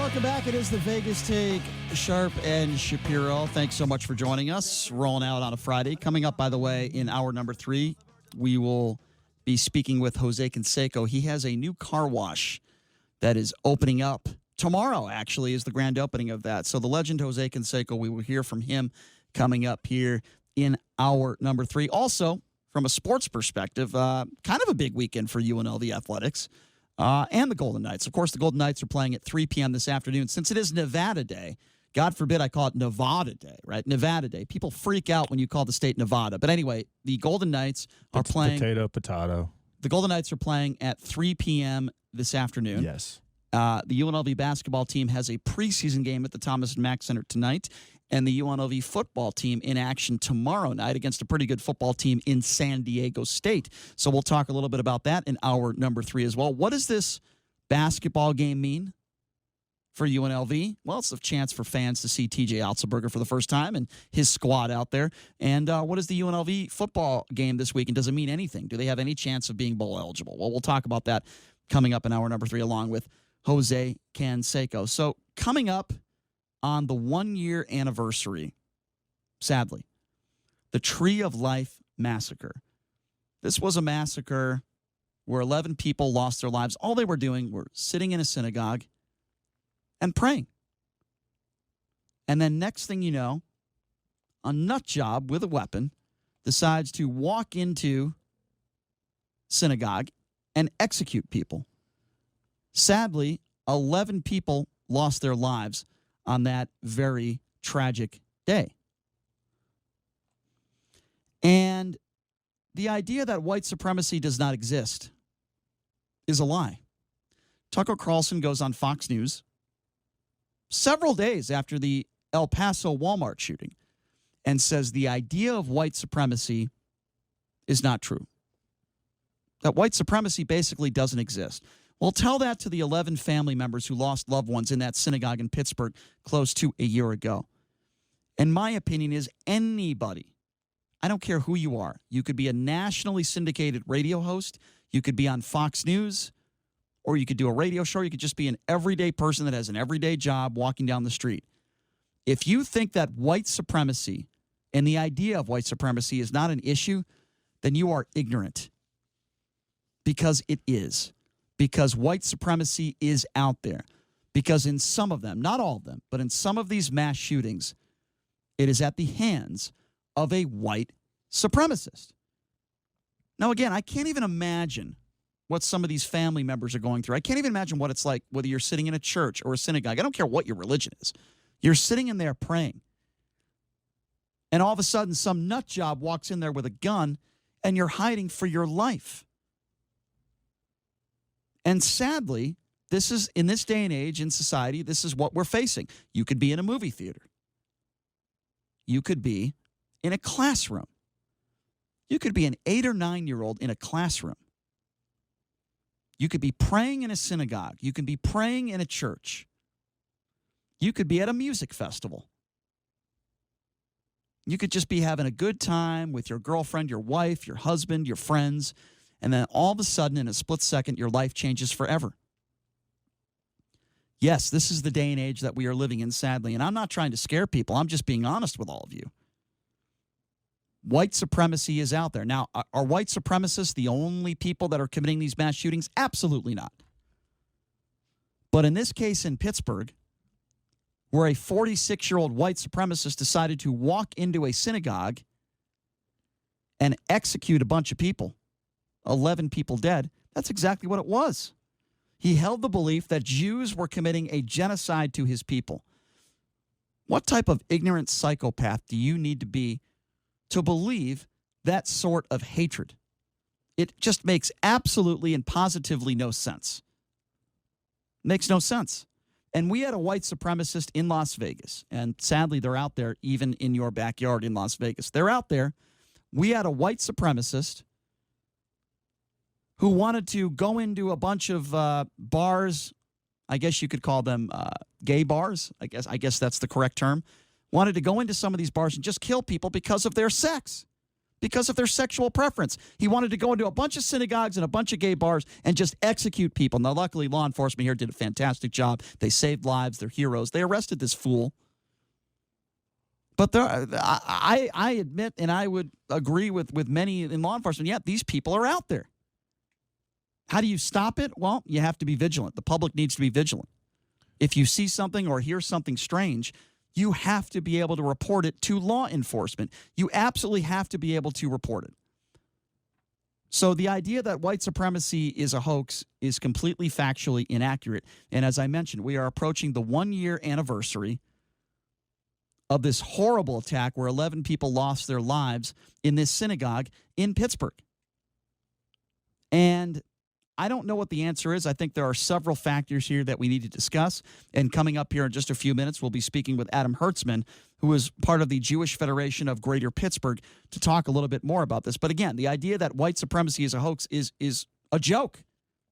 welcome back. It is the Vegas Take, Sharp and Shapiro. Thanks so much for joining us. Rolling out on a Friday. Coming up, by the way, in hour number 3, we will be speaking with Jose Canseco. He has a new car wash that is opening up. Tomorrow, actually, is the grand opening of that. So the legend Jose Canseco, we will hear from him coming up here in hour number 3. Also, from a sports perspective, kind of a big weekend for UNLV athletics. And the Golden Knights. Of course, the Golden Knights are playing at 3 p.m. this afternoon. Since it is Nevada Day, God forbid I call it Nevada Day, right? Nevada Day. People freak out when you call the state Nevada. But anyway, the Golden Knights are playing. Potato. The Golden Knights are playing at 3 p.m. this afternoon. Yes. The UNLV basketball team has a preseason game at the Thomas and Mack Center tonight. And the UNLV football team in action tomorrow night against a pretty good football team in San Diego State. So we'll talk a little bit about that in hour number 3 as well. What does this basketball game mean for UNLV? Well, it's a chance for fans to see TJ Otzelberger for the first time and his squad out there. And what is the UNLV football game this week? And does it mean anything? Do they have any chance of being bowl eligible? Well, we'll talk about that coming up in hour number 3 along with Jose Canseco. So coming up on the 1-year anniversary, sadly, the Tree of Life massacre. This was a massacre where 11 people lost their lives. All they were doing were sitting in a synagogue and praying. And then next thing you know, a nut job with a weapon decides to walk into synagogue and execute people. Sadly, 11 people lost their lives on that very tragic day. And the idea that white supremacy does not exist is a lie. Tucker Carlson goes on Fox News several days after the El Paso Walmart shooting and says the idea of white supremacy is not true. That white supremacy basically doesn't exist. Well, tell that to the 11 family members who lost loved ones in that synagogue in Pittsburgh close to a year ago. And my opinion is anybody, I don't care who you are, you could be a nationally syndicated radio host, you could be on Fox News, or you could do a radio show, you could just be an everyday person that has an everyday job walking down the street. If you think that white supremacy and the idea of white supremacy is not an issue, then you are ignorant. Because it is. Because white supremacy is out there. Because in some of them, not all of them, but in some of these mass shootings, it is at the hands of a white supremacist. Now, again, I can't even imagine what some of these family members are going through. I can't even imagine what it's like whether you're sitting in a church or a synagogue. I don't care what your religion is. You're sitting in there praying. And all of a sudden, some nut job walks in there with a gun, and you're hiding for your life. And sadly, this is, in this day and age in society, this is what we're facing. You could be in a movie theater. You could be in a classroom. You could be an 8 or 9-year-old in a classroom. You could be praying in a synagogue. You could be praying in a church. You could be at a music festival. You could just be having a good time with your girlfriend, your wife, your husband, your friends. And then all of a sudden, in a split second, your life changes forever. Yes, this is the day and age that we are living in, sadly. And I'm not trying to scare people. I'm just being honest with all of you. White supremacy is out there. Now, are white supremacists the only people that are committing these mass shootings? Absolutely not. But in this case in Pittsburgh, where a 46-year-old white supremacist decided to walk into a synagogue and execute a bunch of people, 11 people dead, that's exactly what it was. He held the belief that Jews were committing a genocide to his people. What type of ignorant psychopath do you need to be to believe that sort of hatred? It just makes absolutely and positively no sense. Makes no sense. And we had a white supremacist in Las Vegas, and sadly they're out there even in your backyard in Las Vegas. They're out there. We had a white supremacist who wanted to go into a bunch of bars. I guess you could call them gay bars. I guess that's the correct term. Wanted to go into some of these bars and just kill people because of their sex. because of their sexual preference. He wanted to go into a bunch of synagogues and a bunch of gay bars and just execute people. Now, luckily, law enforcement here did a fantastic job. They saved lives. They're heroes. They arrested this fool. But I admit, and I would agree with many in law enforcement, yeah, these people are out there. How do you stop it? Well, you have to be vigilant. The public needs to be vigilant. If you see something or hear something strange, you have to be able to report it to law enforcement. You absolutely have to be able to report it. So the idea that white supremacy is a hoax is completely factually inaccurate. And as I mentioned, we are approaching the 1-year anniversary of this horrible attack where 11 people lost their lives in this synagogue in Pittsburgh. And I don't know what the answer is. I think there are several factors here that we need to discuss. And coming up here in just a few minutes, we'll be speaking with Adam Hertzman, who is part of the Jewish Federation of Greater Pittsburgh, to talk a little bit more about this. But again, the idea that white supremacy is a hoax is a joke,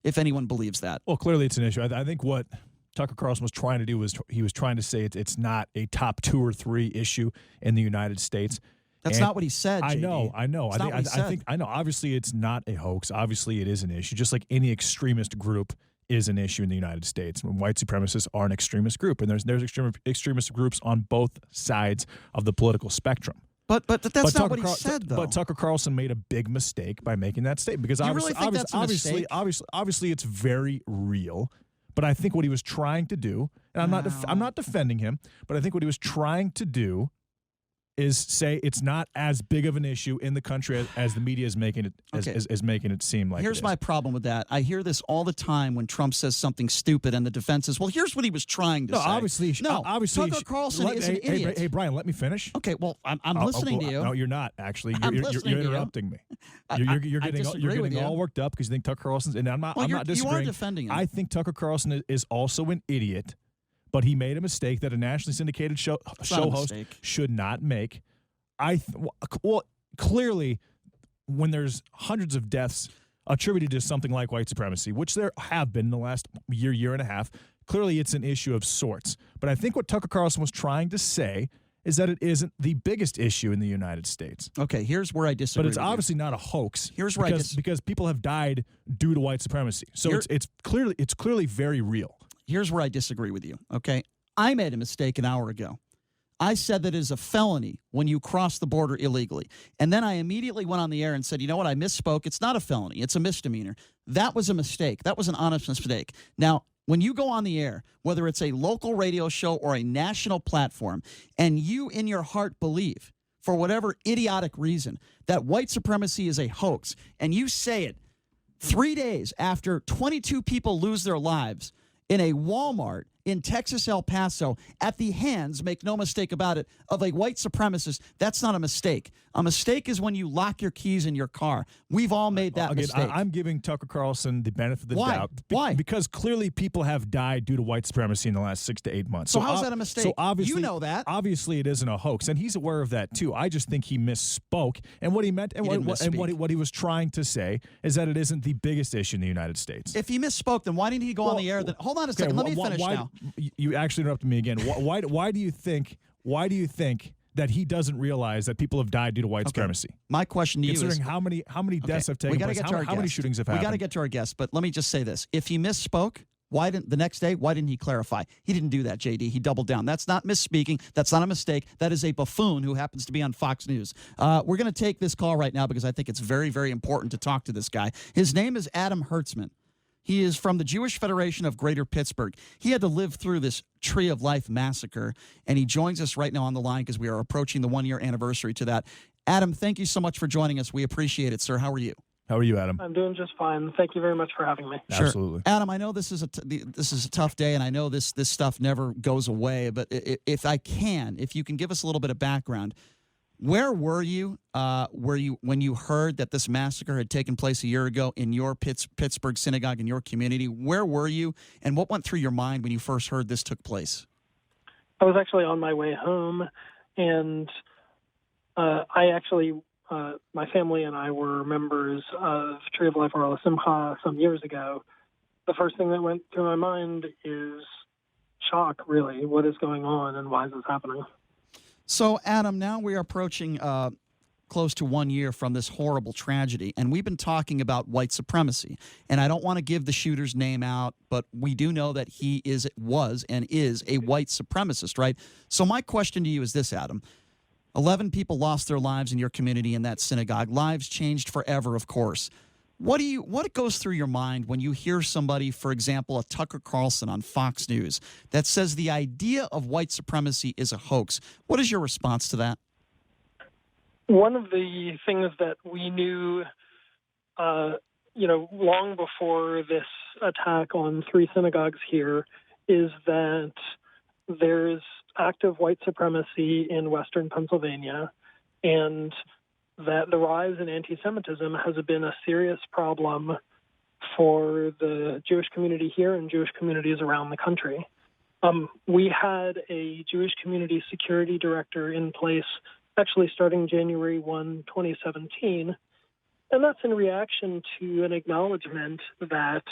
if anyone believes that. Well, clearly it's an issue. I think what Tucker Carlson was trying to do was he was trying to say it's not a top 2 or 3 issue in the United States. That's not what he said, I JD. know. I know. Obviously, it's not a hoax. Obviously, it is an issue, just like any extremist group is an issue in the United States. When white supremacists are an extremist group, and there's extremist groups on both sides of the political spectrum. But that's not what he said, though. But Tucker Carlson made a big mistake by making that statement because you really think that's a mistake? Obviously, it's very real. But I think what he was trying to do, and I'm not defending him, but I think what he was trying to do is say it's not as big of an issue in the country as the media is making it as making it seem like. Here's my problem with that. I hear this all the time when Trump says something stupid, and the defense is, "Well, here's what he was trying to say." Obviously, Tucker Carlson is an idiot. Hey, Brian, let me finish. Okay, well, I'm listening to you. No, you're not actually. You're interrupting me. You're getting all worked up because you think Tucker Carlson's, and I'm not disagreeing. You are defending him. I think Tucker Carlson is also an idiot. But he made a mistake that a nationally syndicated show host should not make. Clearly, when there's hundreds of deaths attributed to something like white supremacy, which there have been in the last year and a half, clearly it's an issue of sorts. But I think what Tucker Carlson was trying to say is that it isn't the biggest issue in the United States. Okay, here's where I disagree. But it's obviously not a hoax. Here's where because people have died due to white supremacy. So it's clearly very real. Here's where I disagree with you, okay? I made a mistake an hour ago. I said that it is a felony when you cross the border illegally. And then I immediately went on the air and said, you know what, I misspoke. It's not a felony. It's a misdemeanor. That was a mistake. That was an honest mistake. Now, when you go on the air, whether it's a local radio show or a national platform, and you in your heart believe, for whatever idiotic reason, that white supremacy is a hoax, and you say it 3 days after 22 people lose their lives in a Walmart in Texas, El Paso, at the hands, make no mistake about it, of a white supremacist, that's not a mistake. A mistake is when you lock your keys in your car. We've all made that mistake. I'm giving Tucker Carlson the benefit of the doubt. Why? Because clearly people have died due to white supremacy in the last 6 to 8 months. So how's that a mistake? So obviously, you know that. Obviously it isn't a hoax, and he's aware of that too. I just think he misspoke, and what he meant and what he was trying to say is that it isn't the biggest issue in the United States. If he misspoke, then why didn't he go on the air? Hold on a second. Let me finish now. You actually interrupted me again. Why do you think that he doesn't realize that people have died due to white supremacy? My question to you is, considering how many deaths have taken place, how many shootings have happened? We got to get to our guest, but let me just say this: if he misspoke, why didn't he clarify? He didn't do that, JD. He doubled down. That's not misspeaking. That's not a mistake. That is a buffoon who happens to be on Fox News. We're going to take this call right now because I think it's very, very important to talk to this guy. His name is Adam Hertzman. He is from the Jewish Federation of Greater Pittsburgh. He had to live through this Tree of Life massacre, and he joins us right now on the line because we are approaching the 1-year anniversary to that. Adam, thank you so much for joining us. We appreciate it, sir. How are you? How are you, Adam? I'm doing just fine. Thank you very much for having me. Sure. Absolutely. Adam, I know this is a tough day, and I know this stuff never goes away, but if you can give us a little bit of background, where were you when you heard that this massacre had taken place a year ago in your Pittsburgh synagogue, in your community? Where were you, and what went through your mind when you first heard this took place? I was actually on my way home, and my family and I were members of Tree of Life Oral Simcha some years ago. The first thing that went through my mind is shock, really. What is going on, and why is this happening? So, Adam, now we are approaching close to 1 year from this horrible tragedy, and we've been talking about white supremacy. And I don't want to give the shooter's name out, but we do know that he was and is a white supremacist, right? So my question to you is this, Adam. 11 people lost their lives in your community in that synagogue. Lives changed forever, of course. What goes through your mind when you hear somebody, for example, a Tucker Carlson on Fox News, that says the idea of white supremacy is a hoax? What is your response to that? One of the things that we knew, long before this attack on 3 synagogues here is that there's active white supremacy in Western Pennsylvania, and that the rise in anti-Semitism has been a serious problem for the Jewish community here and Jewish communities around the country. We had a Jewish community security director in place actually starting January 1, 2017, and that's in reaction to an acknowledgement that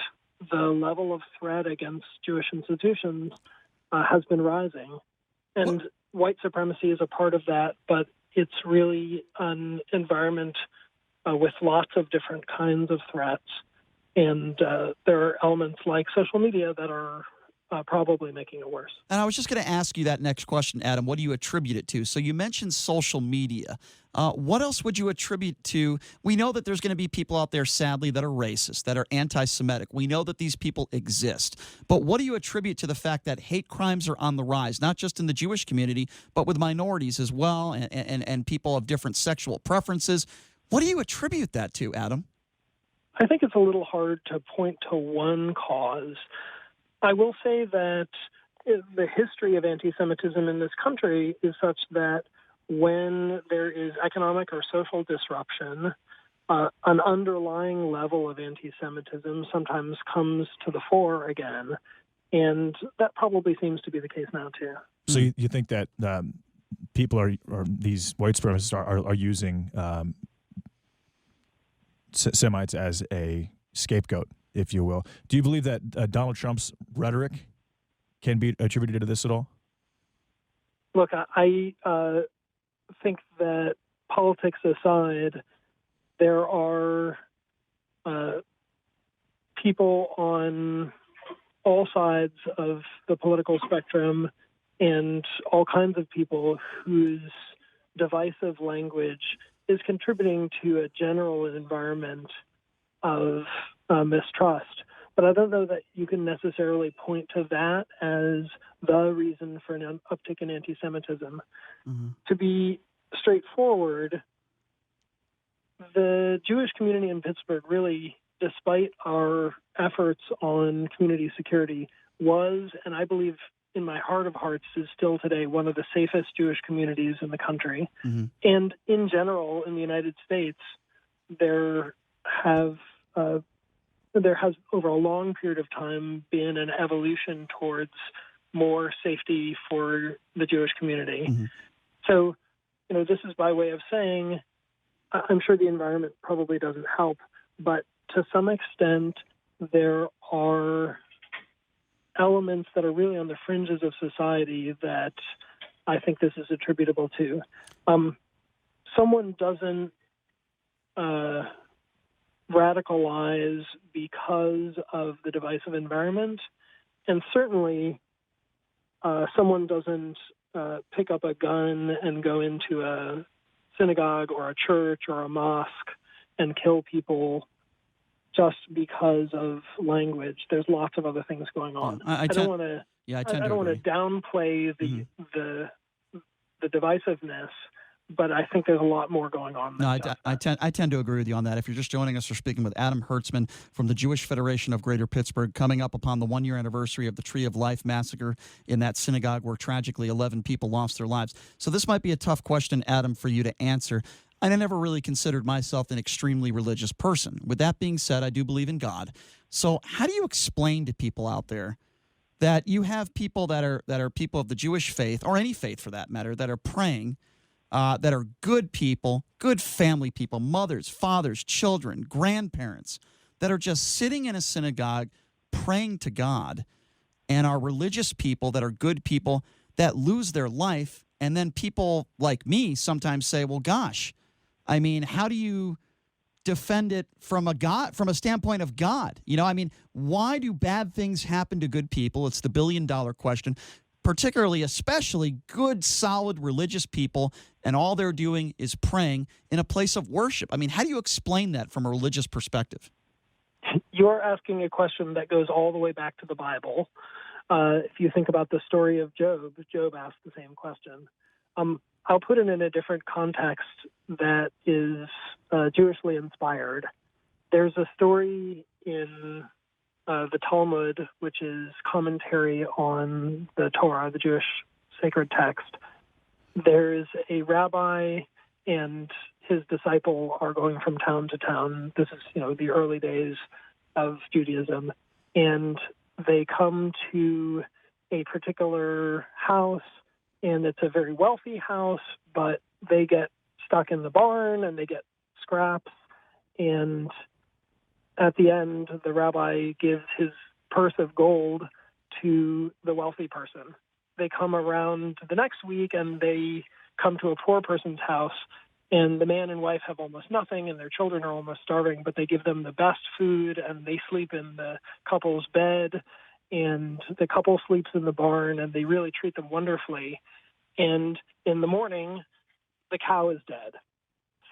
the level of threat against Jewish institutions has been rising. And white supremacy is a part of that, but it's really an environment with lots of different kinds of threats. And there are elements like social media that are probably making it worse. And I was just going to ask you that next question, Adam. What do you attribute it to? So you mentioned social media. What else would you attribute to? We know that there's going to be people out there, sadly, that are racist, that are anti-Semitic. We know that these people exist. But what do you attribute to the fact that hate crimes are on the rise, not just in the Jewish community, but with minorities as well, and people of different sexual preferences? What do you attribute that to, Adam? I think it's a little hard to point to one cause. I will say that the history of anti-Semitism in this country is such that when there is economic or social disruption, an underlying level of anti-Semitism sometimes comes to the fore again. And that probably seems to be the case now, too. So you think that people or these white supremacists are using Semites as a scapegoat, if you will. Do you believe that Donald Trump's rhetoric can be attributed to this at all? Look, I think that politics aside, there are people on all sides of the political spectrum and all kinds of people whose divisive language is contributing to a general environment of mistrust. But I don't know that you can necessarily point to that as the reason for an uptick in anti-Semitism. Mm-hmm. To be straightforward, the Jewish community in Pittsburgh really, despite our efforts on community security, was, and I believe in my heart of hearts, is still today one of the safest Jewish communities in the country. Mm-hmm. And in general, in the United States, there has over a long period of time been an evolution towards more safety for the Jewish community. Mm-hmm. So, this is by way of saying, I'm sure the environment probably doesn't help, but to some extent, there are elements that are really on the fringes of society that I think this is attributable to. Someone doesn't radicalize because of the divisive environment, and certainly someone doesn't pick up a gun and go into a synagogue or a church or a mosque and kill people just because of language. There's lots of other things going on. I don't want to downplay the divisiveness, but I think there's a lot more going on. No, I tend to agree with you on that. If you're just joining us, we're speaking with Adam Hertzman from the Jewish Federation of Greater Pittsburgh, coming up upon the 1-year anniversary of the Tree of Life massacre in that synagogue where tragically 11 people lost their lives. So this might be a tough question, Adam, for you to answer. And I never really considered myself an extremely religious person. With that being said, I do believe in God. So how do you explain to people out there that you have people that are people of the Jewish faith, or any faith for that matter, that are praying, that are good people, good family people, mothers, fathers, children, grandparents, that are just sitting in a synagogue praying to God, and are religious people that are good people that lose their life, and then people like me sometimes say, well, gosh, I mean, how do you defend it from a standpoint of God? You know, I mean, why do bad things happen to good people? It's the billion-dollar question, particularly, especially good, solid religious people, and all they're doing is praying in a place of worship. I mean, how do you explain that from a religious perspective? You're asking a question that goes all the way back to the Bible. If you think about the story of Job, Job asked the same question. I'll put it in a different context that is Jewishly inspired. There's a story in the Talmud, which is commentary on the Torah, the Jewish sacred text. There's a rabbi and his disciple are going from town to town. This is, the early days of Judaism. And they come to a particular house, and it's a very wealthy house, but they get stuck in the barn and they get scraps. And at the end, the rabbi gives his purse of gold to the wealthy person. They come around the next week and they come to a poor person's house, and the man and wife have almost nothing and their children are almost starving, but they give them the best food and they sleep in the couple's bed, and the couple sleeps in the barn, and they really treat them wonderfully. And in the morning, the cow is dead.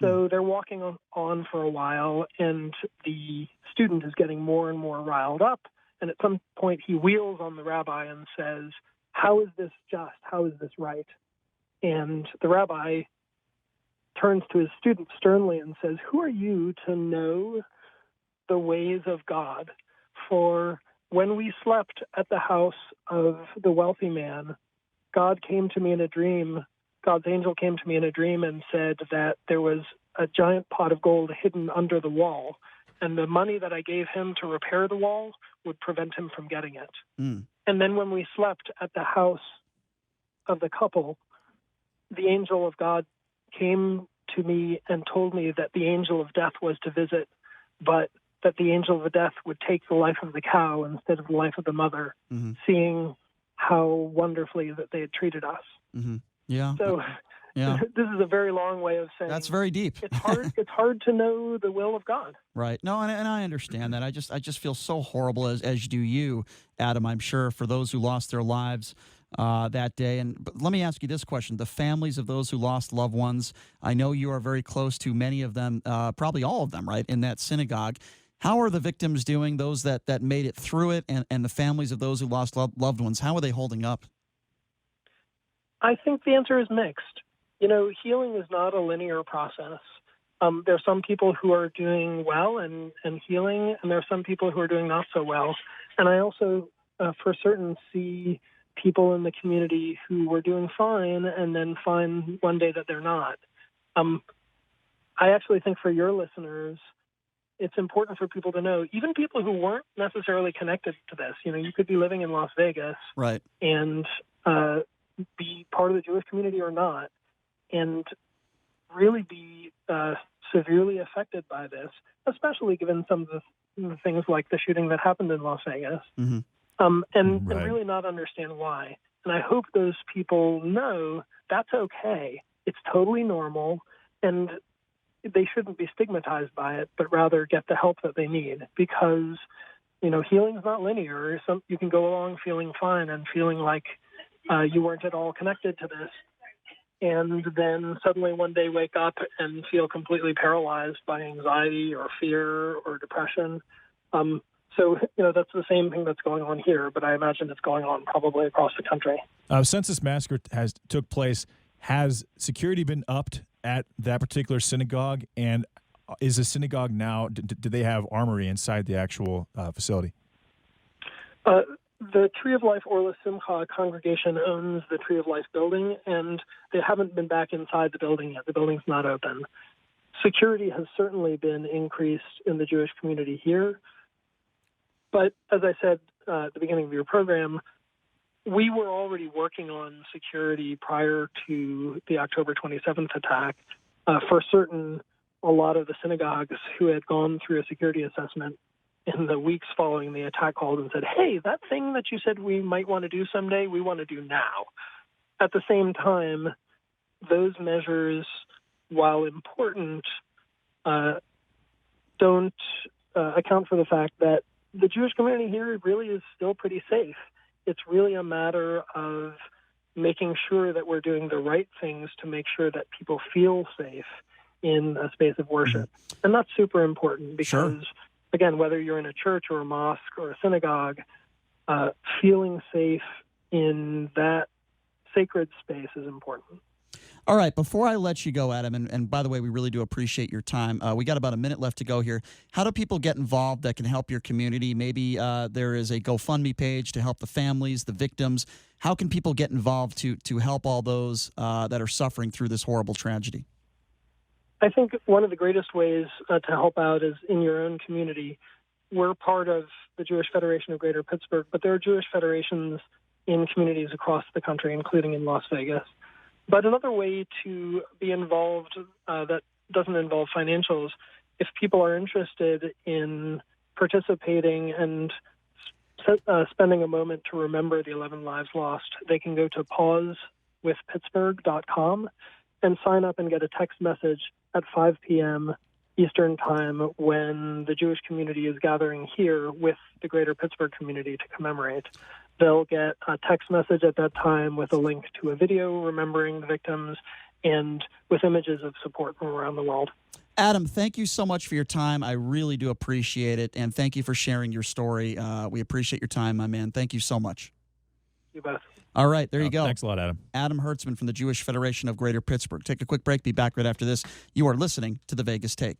So they're walking on for a while, and the student is getting more and more riled up. And at some point, he wheels on the rabbi and says, "How is this just? How is this right?" And the rabbi turns to his student sternly and says, "Who are you to know the ways of God? For when we slept at the house of the wealthy man, God came to me in a dream. God's angel came to me in a dream and said that there was a giant pot of gold hidden under the wall, and the money that I gave him to repair the wall would prevent him from getting it. And then when we slept at the house of the couple, the angel of God came to me and told me that the angel of death was to visit, but that the angel of death would take the life of the cow instead of the life of the mother, seeing how wonderfully that they had treated us." Yeah. So this is a very long way of saying that's very deep. It's hard to know the will of God. Right. No, and I understand that. I just feel so horrible, as do you, Adam, I'm sure, for those who lost their lives that day. But let me ask you this question. The families of those who lost loved ones, I know you are very close to many of them, probably all of them, right, in that synagogue. How are the victims doing, those that made it through it, and the families of those who lost loved ones? How are they holding up? I think the answer is mixed. Healing is not a linear process. There are some people who are doing well and healing, and there are some people who are doing not so well. And I also, for certain, see people in the community who were doing fine and then find one day that they're not. I actually think for your listeners, it's important for people to know, even people who weren't necessarily connected to this. You could be living in Las Vegas, right, and be part of the Jewish community or not, and really be severely affected by this, especially given some of the things like the shooting that happened in Las Vegas, and really not understand why. And I hope those people know that's okay. It's totally normal, and they shouldn't be stigmatized by it, but rather get the help that they need, because, healing is not linear. You can go along feeling fine and feeling like you weren't at all connected to this, and then suddenly one day wake up and feel completely paralyzed by anxiety or fear or depression. So, that's the same thing that's going on here, but I imagine it's going on probably across the country. Since this massacre took place, has security been upped at that particular synagogue? And is the synagogue now, do they have armory inside the actual facility? The Tree of Life Orla Simcha congregation owns the Tree of Life building, and they haven't been back inside the building yet. The building's not open. Security has certainly been increased in the Jewish community here. But as I said at the beginning of your program, we were already working on security prior to the October 27th attack. For certain, a lot of the synagogues who had gone through a security assessment in the weeks following the attack called and said, "Hey, that thing that you said we might want to do someday, we want to do now." At the same time, those measures while important, don't account for the fact that the Jewish community here really is still pretty safe. It's really a matter of making sure that we're doing the right things to make sure that people feel safe in a space of worship. And that's super important because, again, whether you're in a church or a mosque or a synagogue, feeling safe in that sacred space is important. All right, before I let you go, Adam, and by the way, we really do appreciate your time. We got about a minute left to go here. How do people get involved that can help your community? Maybe there is a GoFundMe page to help the families, the victims. How can people get involved to help all those that are suffering through this horrible tragedy? I think one of the greatest ways to help out is in your own community. We're part of the Jewish Federation of Greater Pittsburgh, but there are Jewish federations in communities across the country, including in Las Vegas. But another way to be involved that doesn't involve financials, if people are interested in participating and spending a moment to remember the 11 lives lost, they can go to pausewithpittsburgh.com and sign up and get a text message at 5 p.m. Eastern Time when the Jewish community is gathering here with the Greater Pittsburgh community to commemorate. They'll get a text message at that time with a link to a video remembering the victims and with images of support from around the world. Adam, thank you so much for your time. I really do appreciate it, and thank you for sharing your story. We appreciate your time, my man. Thank you so much. You bet. All right, there you go. Thanks a lot, Adam. Adam Hertzman from the Jewish Federation of Greater Pittsburgh. Take a quick break. Be back right after this. You are listening to The Vegas Take.